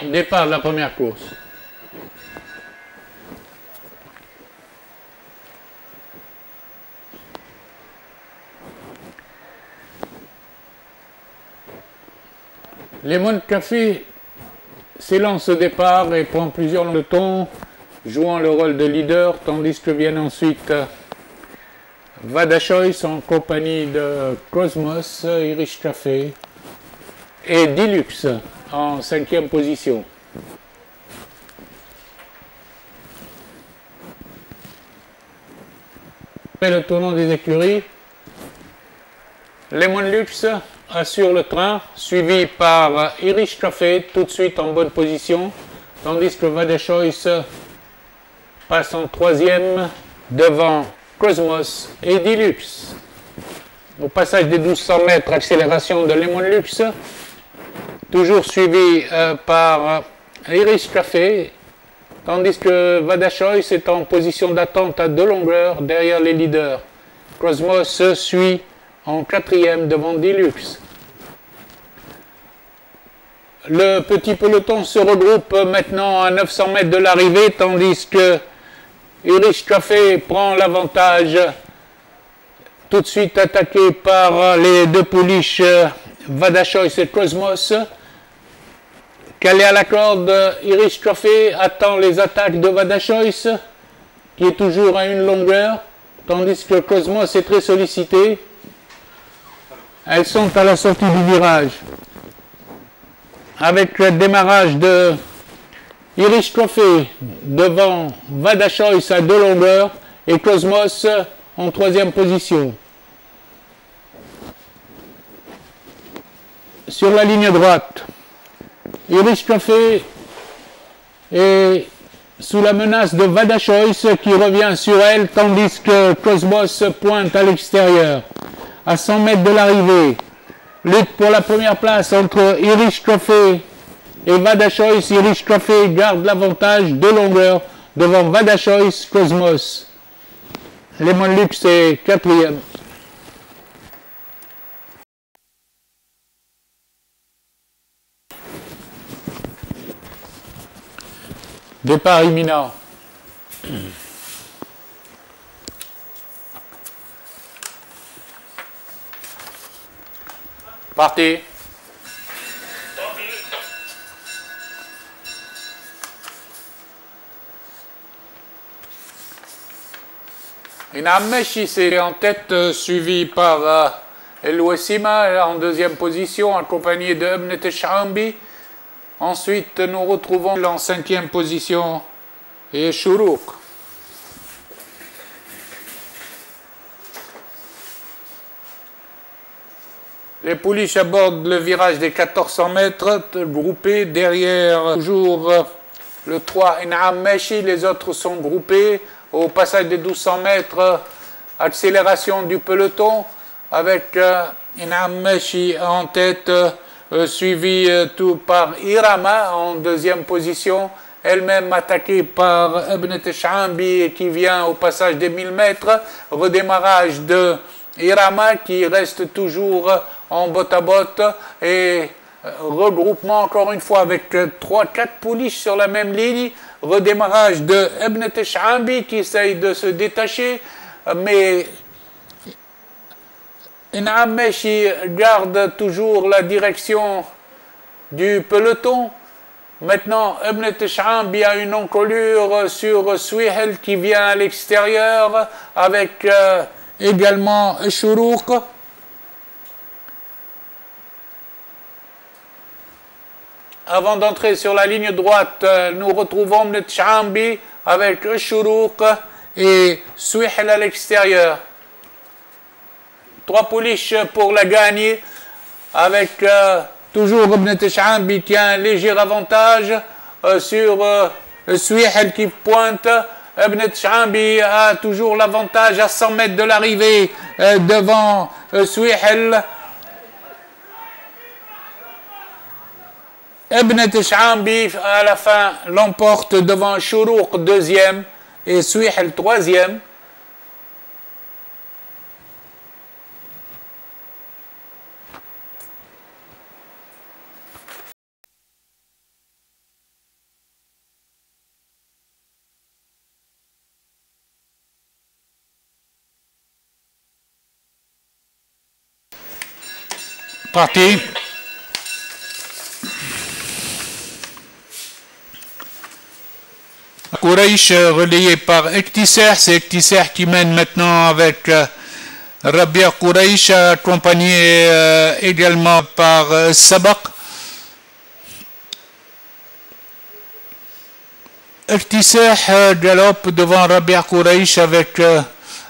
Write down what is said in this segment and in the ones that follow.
Départ de la première course. Lemon Café s'élance au départ et prend plusieurs pelotons, jouant le rôle de leader, tandis que viennent ensuite Vada Choice en compagnie de Cosmos, Irish Café et Deluxe en 5e position. Après le tournant des écuries, Lemon Lux assure le train, suivi par Irish Café, tout de suite en bonne position, tandis que Vada Choice passe en 3e devant Cosmos et Deluxe. Au passage des 1200 mètres, accélération de Lemon Lux, toujours suivi par Irish Café, tandis que Vada Choice est en position d'attente à 2 longueurs derrière les leaders. Cosmos suit en 4e devant Deluxe. Le petit peloton se regroupe maintenant à 900 mètres de l'arrivée, tandis que Irish Café prend l'avantage, tout de suite attaqué par les deux pouliches Vada Choice et Cosmos. Calé à la corde, Irish Café attend les attaques de Vada Choice, qui est toujours à une longueur, tandis que Cosmos est très sollicité. Elles sont à la sortie du virage. Avec le démarrage de Irish Café devant Vada Choice à 2 longueurs et Cosmos en 3e position. Sur la ligne droite, Irish Café est sous la menace de Vada Choice qui revient sur elle, tandis que Cosmos pointe à l'extérieur. À 100 mètres de l'arrivée, lutte pour la première place entre Irish Café et Vada Choice. Irish Café garde l'avantage de longueur devant Vada Choice, Cosmos. Lemon Lux est 4e. Départ imminent. Parti. Inameshi c'est en tête, suivi par El Wessima en 2e position, accompagné de Ebnet Shambi. Ensuite, nous retrouvons en 5e position et Shurouk. Les pouliches abordent le virage des 1400 mètres, groupés derrière toujours le 3 Inam Meshi, les autres sont groupés. Au passage des 1200 mètres, accélération du peloton avec Inam Meshi en tête, suivi tout par Irama en 2e position, elle-même attaquée par Ebnet Shambi qui vient au passage des 1000 mètres. Redémarrage de Irama qui reste toujours en botte à botte et regroupement encore une fois avec 3-4 pouliches sur la même ligne. Redémarrage de Ebnet Shambi qui essaye de se détacher, mais Inam Meshi garde toujours la direction du peloton. Maintenant, Ebnet Shambi a une encolure sur Swihel qui vient à l'extérieur avec également Shurouk. Avant d'entrer sur la ligne droite, nous retrouvons Ebnet Shambi avec Shurouk et Swihel à l'extérieur. 3 pouliches pour la gagner avec toujours Ebnet Shambi qui a un léger avantage sur Swihel qui pointe. Ebnet Shambi a toujours l'avantage à 100 mètres de l'arrivée devant Swihel. Ebnet Shambi à la fin l'emporte devant Shurouk 2e et Swihel 3e. Parti. Quraysh relayé par Iqtisar, c'est Iqtisar qui mène maintenant avec Rabia Quraysh, accompagné également par Sabaq. Iqtisar galope devant Rabia Quraysh avec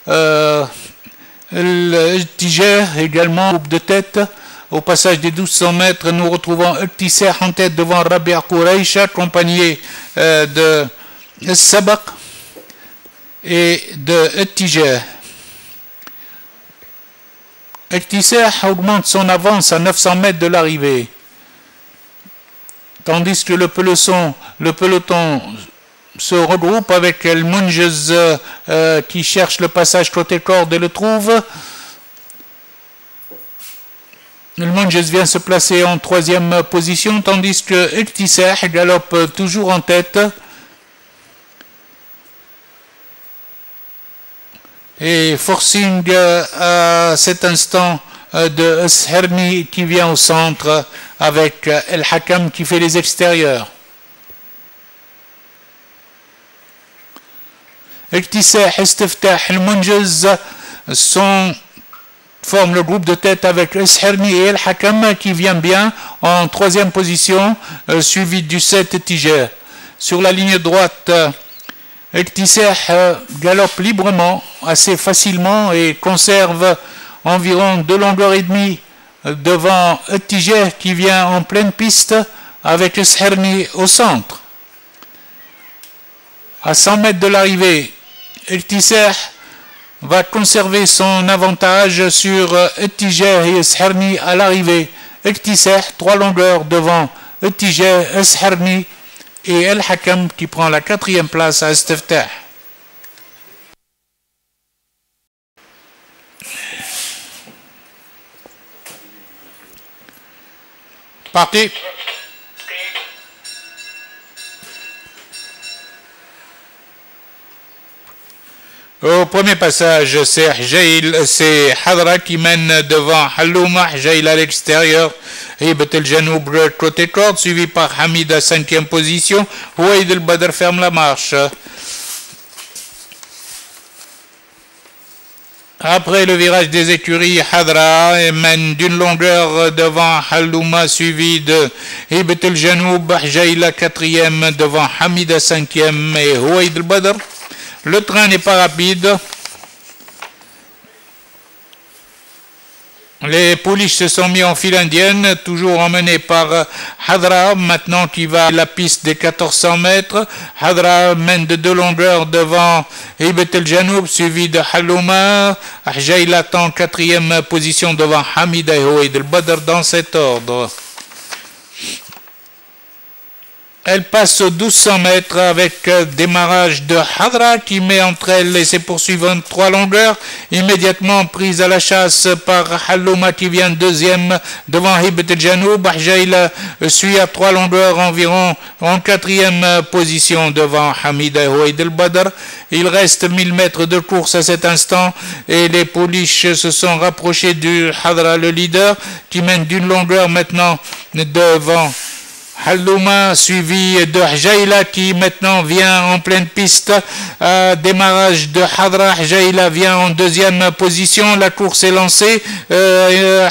le Tijer également, groupe de tête. Au passage des 1200 mètres, nous retrouvons Iqtisar en tête devant Rabia Quraysh, accompagné de Sabaq et de Tijer. Iqtisar augmente son avance à 900 mètres de l'arrivée, tandis que le peloton se regroupe avec El Munjez qui cherche le passage côté corde et le trouve. El Munjez vient se placer en 3e position, tandis que Iqtisar galope toujours en tête. Et forcing à cet instant de Sherni qui vient au centre avec El Hakam qui fait les extérieurs. Iqtisar, Istiftah, El Munjez forment le groupe de tête avec Sherni et El Hakam qui vient bien en 3e position, suivi du 7 Tijer. Sur la ligne droite, Iqtisar galope librement, assez facilement et conserve environ 2 longueurs et demie devant Tijer qui vient en pleine piste avec Sherni au centre. À 100 mètres de l'arrivée, Iqtisar va conserver son avantage sur Tijer et Sherni à l'arrivée. Iqtisar, 3 longueurs devant Tijer, Sherni et El Hakam qui prend la 4e place à Istiftah. Parti. Au premier passage, c'est Hadra qui mène devant Hallouma, Hjail à l'extérieur, Hibat el-Janoub côté corde, suivi par Hamid à 5e position. Houaïd el-Badr ferme la marche. Après le virage des écuries, Hadra mène d'une longueur devant Hallouma, suivi de Hibat el-Janoub, Hjail à 4e devant Hamid à 5e et Houaïd el-Badr. Le train n'est pas rapide. Les pouliches se sont mis en file indienne, toujours emmenés par Hadra, maintenant qui va à la piste des 1400 mètres. Hadra mène de 2 longueurs devant Hibat el-Janoub, suivi de Hallouma. Hjail attend 4e position devant Hamid et Houaïd el-Badr dans cet ordre. Elle passe aux 1200 mètres avec démarrage de Hadra qui met entre elle et ses poursuivants 3 longueurs, immédiatement prise à la chasse par Hallouma qui vient 2e devant Hibat el-Janoub. Hjail suit à 3 longueurs environ en 4e position devant Hamid et Houaïd el-Badr. Il reste 1000 mètres de course à cet instant et les pouliches se sont rapprochés du Hadra, le leader, qui mène d'une longueur maintenant devant Hallouma, suivi de Hjaila qui maintenant vient en pleine piste. Démarrage de Hadra, Hjaila vient en 2e position. La course est lancée.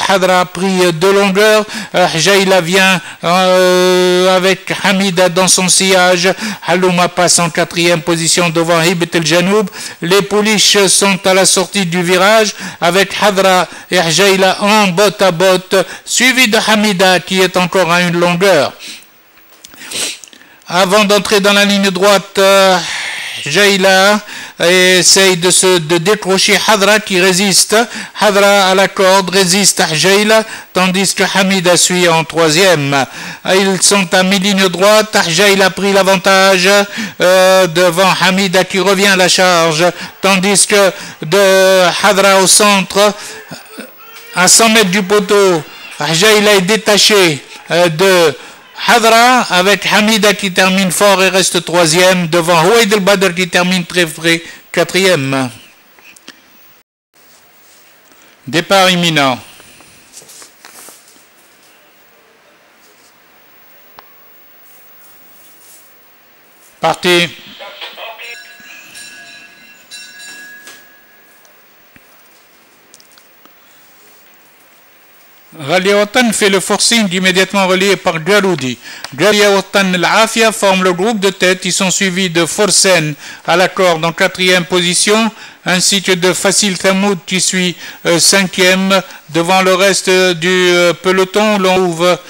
Hadra a pris 2 longueurs. Hjaila vient avec Hamida dans son sillage. Hallouma passe en 4e position devant Hibat el-Janoub. Les pouliches sont à la sortie du virage avec Hadra et Hjaila en botte à botte, suivi de Hamida qui est encore à 1 longueur. Avant d'entrer dans la ligne droite, Hjaila essaye de décrocher Hadra qui résiste. Hadra à la corde résiste à Hjaila, tandis que Hamida suit en 3e. Ils sont à mi-ligne droite. Hjaila a pris l'avantage devant Hamida qui revient à la charge, tandis que de Hadra au centre, à 100 mètres du poteau, Hjaila est détaché de Hadra avec Hamida qui termine fort et reste 3e devant Houaïd el-Badr qui termine très frais 4e. Départ imminent. Parti. Ghalia Watan fait le forcing immédiatement relié par Garoudi. Ghalia Watan Al-Afia forme le groupe de tête. Ils sont suivis de Forsen à la corde en 4e position, ainsi que de Fasil Thamoud qui suit 5e devant le reste du peloton. L'on ouvre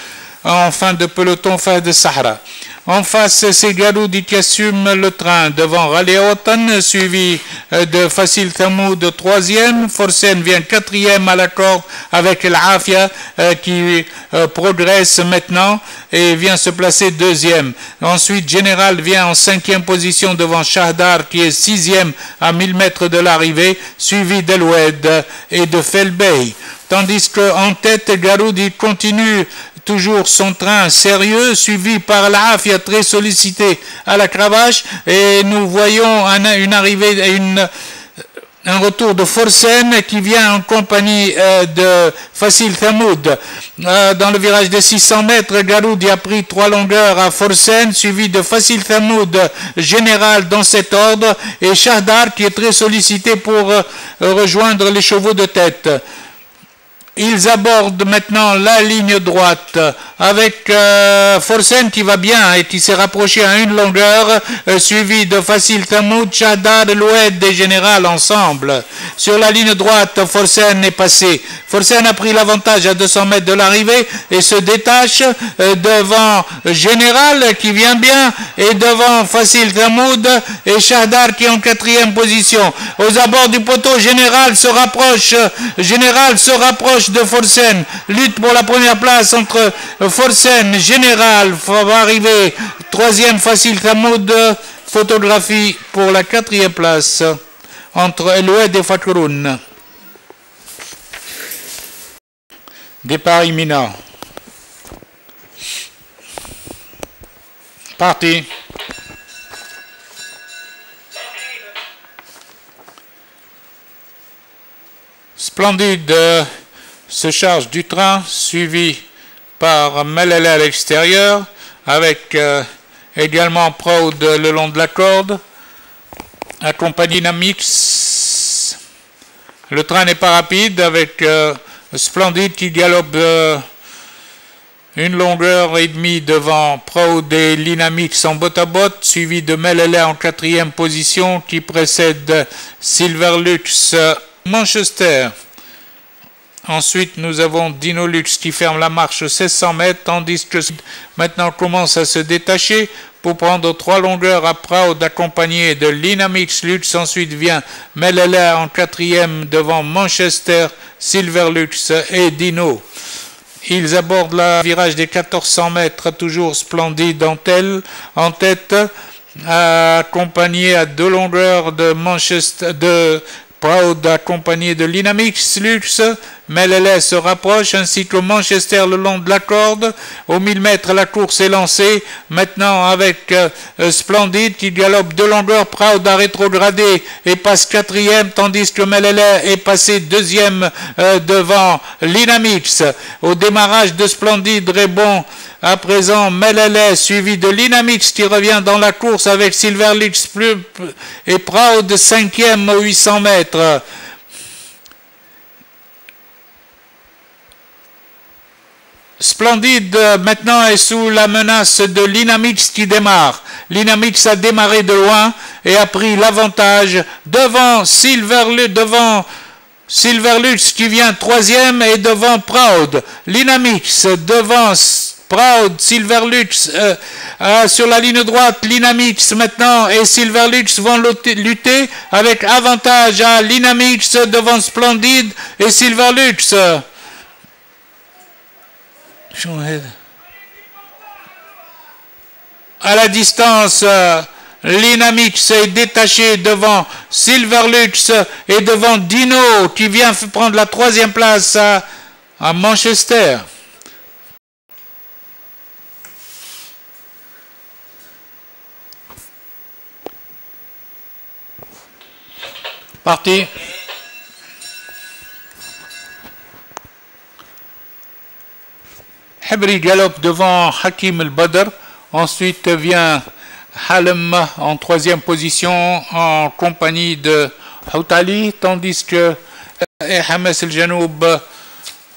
en fin de peloton Fahd Sahra. En face, c'est Garoudi qui assume le train devant Ghalia Watan, suivi de Fasil Thamoud 3e. Forsen vient 4e à la corde avec l'Afia qui progresse maintenant et vient se placer 2e. Ensuite, Général vient en 5e position devant Shahdar qui est 6e à 1000 mètres de l'arrivée, suivi d'El-Oued et de Felbey. Tandis qu'en tête, Garoudi continue toujours son train sérieux, suivi par l'Afia très sollicité à la cravache, et nous voyons une arrivée, un retour de Forsen qui vient en compagnie de Fasil Thamoud. Dans le virage de 600 mètres, Garoudi a pris 3 longueurs à Forsen, suivi de Fasil Thamoud, Général dans cet ordre, et Shahdar qui est très sollicité pour rejoindre les chevaux de tête. Ils abordent maintenant la ligne droite avec Forsen qui va bien et qui s'est rapproché à une longueur, suivi de Fasil Thamoud, Shahdar, Loued et Général ensemble. Sur la ligne droite, Forsen est passé. Forsen a pris l'avantage à 200 mètres de l'arrivée et se détache devant Général qui vient bien et devant Fasil Thamoud et Shahdar qui est en 4e position. Aux abords du poteau, Général se rapproche de Forsen, lutte pour la première place entre Forsen, Général, va arriver 3e Fasil Thamoud, photographie pour la 4e place entre El-Oued et Fakroun. Départ imminent. Parti. Splendide se charge du train, suivi par Melele à l'extérieur, avec également Proud le long de la corde, accompagné d'Amix. Le train n'est pas rapide, avec Splendide qui galope une longueur et demie devant Proud et Linamix en botte à botte, suivi de Melele en 4e position qui précède Silverlux Manchester. Ensuite, nous avons Dinolux qui ferme la marche 1600 mètres, tandis que maintenant commence à se détacher pour prendre 3 longueurs à Proud, accompagné de Linamix Lux. Ensuite vient Melele en 4e devant Manchester, Silverlux et Dino. Ils abordent le virage des 1400 mètres, toujours Splendide en tête, accompagné à 2 longueurs de Manchester, de Proud accompagné de Linamix Lux. Melele se rapproche ainsi que Manchester le long de la corde. Aux 1000 mètres, la course est lancée. Maintenant avec Splendide qui galope 2 longueurs. Proud a rétrogradé et passe 4e, tandis que Melele est passé 2e devant Linamix. Au démarrage de Splendide, Rébon à présent Melele suivi de Linamix qui revient dans la course avec Silverlux et Proud 5e aux 800 mètres. Splendide maintenant est sous la menace de Linamix qui démarre. Linamix a démarré de loin et a pris l'avantage devant Silverlux qui vient 3e et devant Proud. Linamix devant Proud, Silverlux sur la ligne droite, Linamix maintenant et Silverlux vont lutter avec avantage à Linamix devant Splendide et Silverlux. À la distance, Linamix est détaché devant Silverlux et devant Dino qui vient prendre la 3e place à Manchester. Parti. Hebri galope devant Hakim El-Badr. Ensuite vient Halem en troisième position en compagnie de Houtali, tandis que Hames El Janoub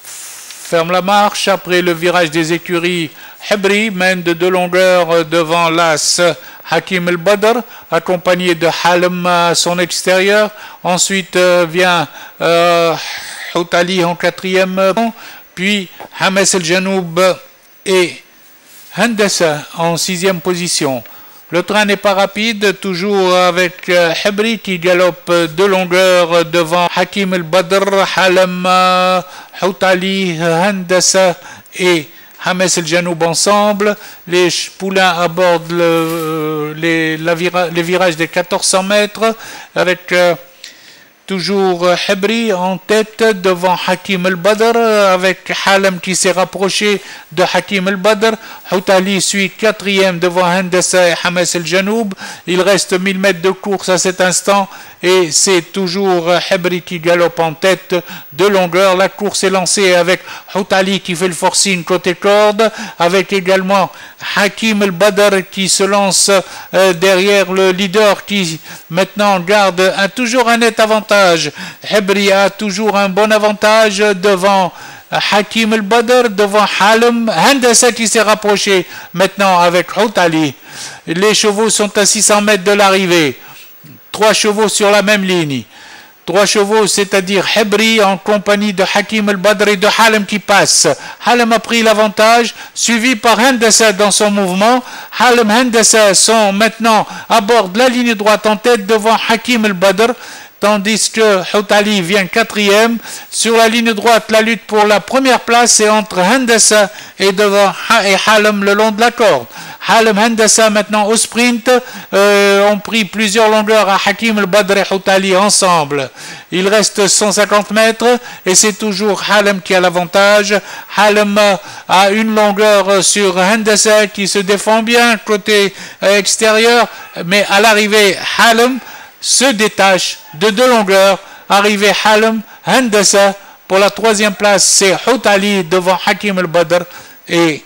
ferme la marche. Après le virage des écuries, Hebri mène de 2 longueurs devant l'As Hakim El Badr, accompagné de Halem à son extérieur. Ensuite vient Houtali en quatrième, puis Hames El Janoub et Hendessa en sixième position. Le train n'est pas rapide, toujours avec Hebri qui galope 2 longueurs devant Hakim El Badr, Halem, Houtali, Hendessa et Hames El Janoub ensemble. Les poulains abordent les virages des 1400 mètres avec toujours Hebri en tête devant Hakim El Badr, avec Halem qui s'est rapproché de Hakim El Badr. Houtali suit quatrième devant Hendessa et Hames El Janoub. Il reste 1000 mètres de course à cet instant et c'est toujours Hebri qui galope en tête de longueur. La course est lancée avec Houtali qui fait le forcing côté corde, avec également Hakim El Badr qui se lance derrière le leader qui maintenant garde toujours un net avantage. Hebri a toujours un bon avantage devant Hakim El Badr, devant Halem, Hendessa qui s'est rapproché maintenant avec Houtali. Les chevaux sont à 600 mètres de l'arrivée. 3 chevaux sur la même ligne. 3 chevaux, c'est-à-dire Hebri en compagnie de Hakim El Badr et de Halem qui passe. Halem a pris l'avantage, suivi par Hendessa dans son mouvement. Halem et Hendessa sont maintenant à bord de la ligne droite en tête devant Hakim El Badr, tandis que Houtali vient quatrième. Sur la ligne droite, la lutte pour la première place est entre Hendessa et Halem le long de la corde. Halem Hendessa maintenant au sprint ont pris plusieurs longueurs à Hakim El Badr et Houtali ensemble. Il reste 150 mètres et c'est toujours Halem qui a l'avantage. Halem a une longueur sur Hendessa qui se défend bien côté extérieur, mais à l'arrivée Halem se détache de 2 longueurs. Arrivé Halem, Hendessa pour la 3e place, c'est Houtali devant Hakim El Badr et